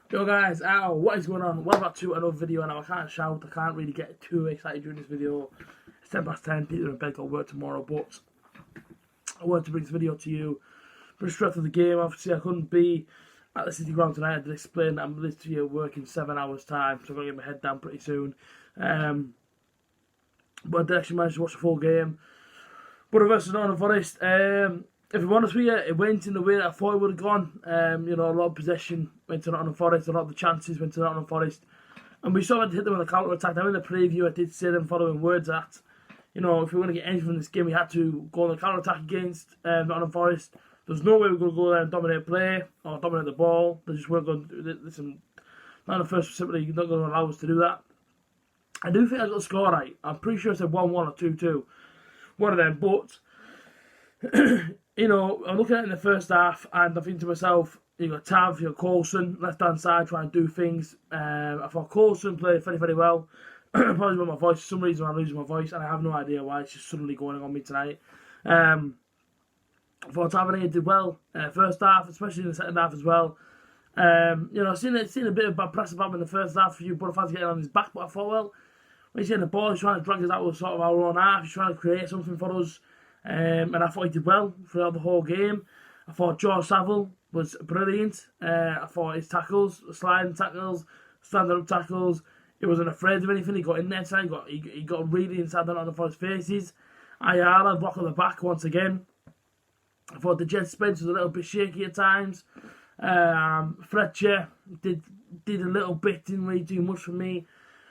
Yo guys, what is going on? Welcome back to another video. Now I can't shout, I can't really get too excited during this video. It's 10 past 10, people are in bed, got work tomorrow, but I wanted to bring this video to you. Pretty straight for the game, obviously I couldn't be at the City ground tonight. I did explain that I'm literally working 7 hours time, so I'm going to get my head down pretty soon. But I did actually manage to watch the full game. Borough versus Nottingham Forest. If I'm honest with you, it went in the way that I thought it would have gone. A lot of possession went to Nottingham Forest, a lot of the chances went to Nottingham Forest. And we sort of hit them on the counter-attack. Now in the preview I did say them following words that, if we were going to get anything from this game, we had to go on the counter-attack against Nottingham Forest. There's no way we were going to go there and dominate play or dominate the ball. They just weren't going to do it. Listen, Nottingham Forest simply not going to allow us to do that. I do think I got the score right. I'm pretty sure I said 1-1 or 2-2. One of them, but I'm looking at it in the first half and I think to myself, you got Tav, you got Coulson, left hand side trying to do things. I thought Coulson played very, very well. Apologies about my voice. For some reason I'm losing my voice and I have no idea why. It's just suddenly going on me tonight. I thought Tavernier did well first half, especially in the second half as well. Seen a bit of bad press about him in the first half. A few Borough fans getting on his back, but I thought, well, when he's getting the ball, he's trying to drag us out of sort of our own half. He's trying to create something for us. And I thought he did well throughout the whole game. I thought George Saville was brilliant. I thought his tackles, sliding tackles, standing up tackles, he wasn't afraid of anything. He got in there tonight. He got really inside on the Forest faces. Ayala, block on the back once again. I thought the Jet Spence was a little bit shaky at times. Fletcher did a little bit, didn't really do much for me.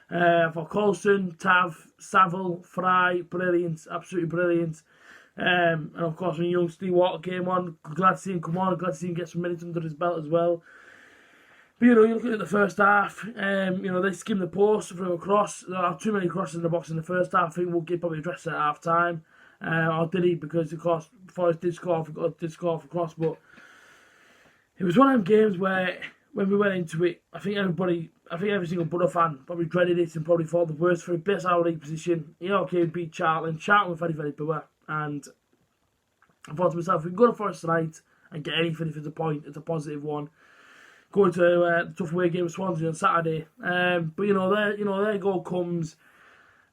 I thought Coulson, Tav, Saville, Fry, brilliant, absolutely brilliant. And of course when young Steve Walker came on, glad to see him come on, glad to see him get some minutes under his belt as well. But you're looking at the first half, they skimmed the post from a cross. There are too many crosses in the box in the first half. I think Woodgate probably addressed it at half time. Or did he? Because of course Forest did score for cross, but it was one of them games where when we went into it, I think every single Borough fan probably dreaded it and probably thought the worst for a best our league position. We beat Charlton. Charlton were very, very poor. And I thought to myself, if we can go to Forest tonight and get anything, if it's a point, it's a positive one. Going to the tough away game with Swansea on Saturday. But their goal comes,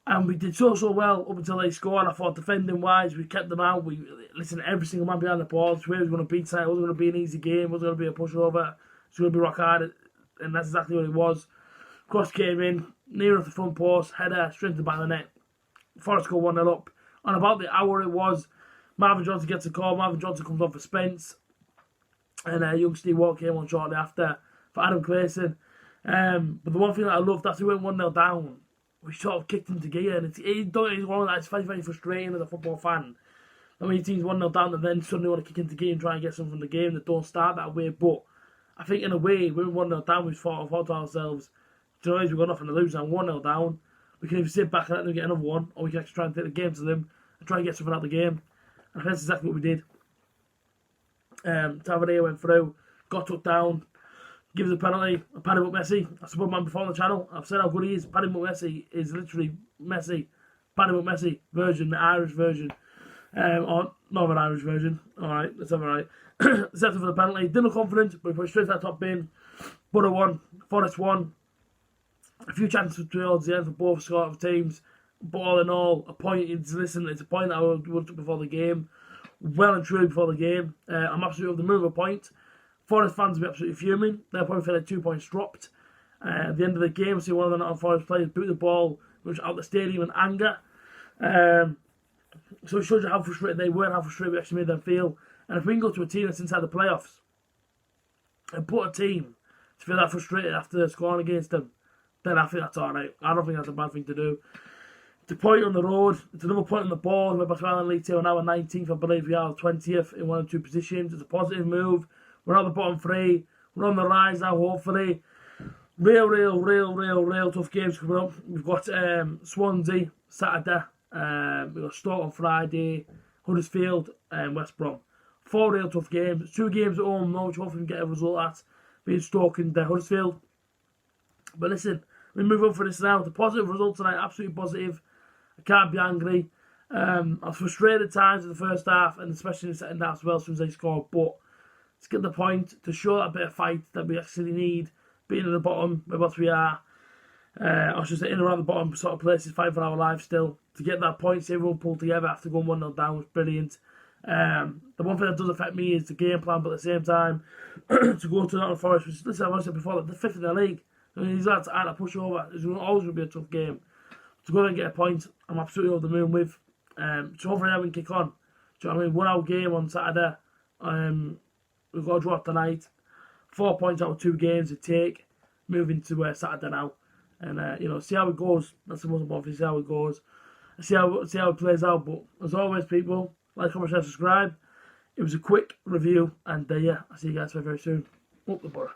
and we did so well up until they scored. I thought defending wise, we kept them out. We listened to every single man behind the ball. It's where we were going to beat tonight. It wasn't going to be an easy game. It wasn't going to be a pushover. It's going to be rock hard, and that's exactly what it was. Cross came in, near the front post, header, straight to the back of the net. Forest go 1-0 up. On about the hour it was, Marvin Johnson gets a call. Marvin Johnson comes on for Spence. And young Steve Walker came on shortly after for Adam Clayson. But the one thing that I loved, after we went 1-0 down, we sort of kicked into gear. And it's very, very frustrating as a football fan. I mean, teams 1-0 down and then suddenly want to kick into gear and try and get something from the game that don't start that way. But I think in a way, when we were 1-0 down, we thought to ourselves, we've got nothing to lose now, 1-0 down. We can either sit back and let them get another one, or we can actually try and take the game to them and try and get something out of the game. And I think that's exactly what we did. Tavernier went through, got took down, gives a penalty. Paddy McMessi, I support man before on the channel. I've said how good he is. Paddy McMessi is literally Messi. Paddy McMessi version, the Irish version. Or Northern Irish version. Alright, let's have it right. Set for the penalty. Didn't look confident, but he put it straight to that top bin. Borough 1, Forest 1. A few chances towards the end for both sort of teams, but all in all, it's a point that I would took before the game, well and truly before the game. I'm absolutely over the moon with a point. Forest fans will be absolutely fuming. They'll probably feel like 2 points dropped. At the end of the game, see one of the Nottingham Forest players boot the ball, which out the stadium in anger. So it shows you how frustrated they were and how frustrated we actually made them feel. And if we can go to a team that's inside the playoffs and put a team to feel that frustrated after scoring against them, then I think that's alright. I don't think that's a bad thing to do. It's a point on the road. It's another point on the board. We're back to Island League 2 and now we're 19th. I believe we are 20th in 1 or 2 positions. It's a positive move. We're at the bottom 3. We're on the rise now, hopefully. Real tough games coming up. We've got Swansea Saturday. We've got Stoke on Friday. Huddersfield and West Brom. 4 real tough games. 2 games at home, which hopefully we can get a result at. Being Stoke and Huddersfield. But listen, we move on for this now. The positive result tonight, absolutely positive. I can't be angry. I was frustrated at times in the first half, and especially in the second half as well, as soon as they scored. But to get the point, to show that bit of fight that we actually need, being at the bottom, where both we are. I should say in around the bottom sort of places, fighting for our lives still. To get that point, see everyone pulled together after going 1-0 down was brilliant. The one thing that does affect me is the game plan, but at the same time, to go to Nottingham Forest, which, listen, I've said before, the 5th in the league. I mean, these lads aren't a pushover. It's always going to be a tough game. To go there and get a point, I'm absolutely over the moon with. So hopefully I can kick on. Do you know what I mean? 1 hour game on Saturday. We've got to draw tonight. 4 points out of 2 games to take. Moving to Saturday now. And, see how it goes. That's the most important thing, see how it goes. See how it plays out. But as always, people, like, comment, share, subscribe. It was a quick review. And, I'll see you guys very, very soon. Up the borough.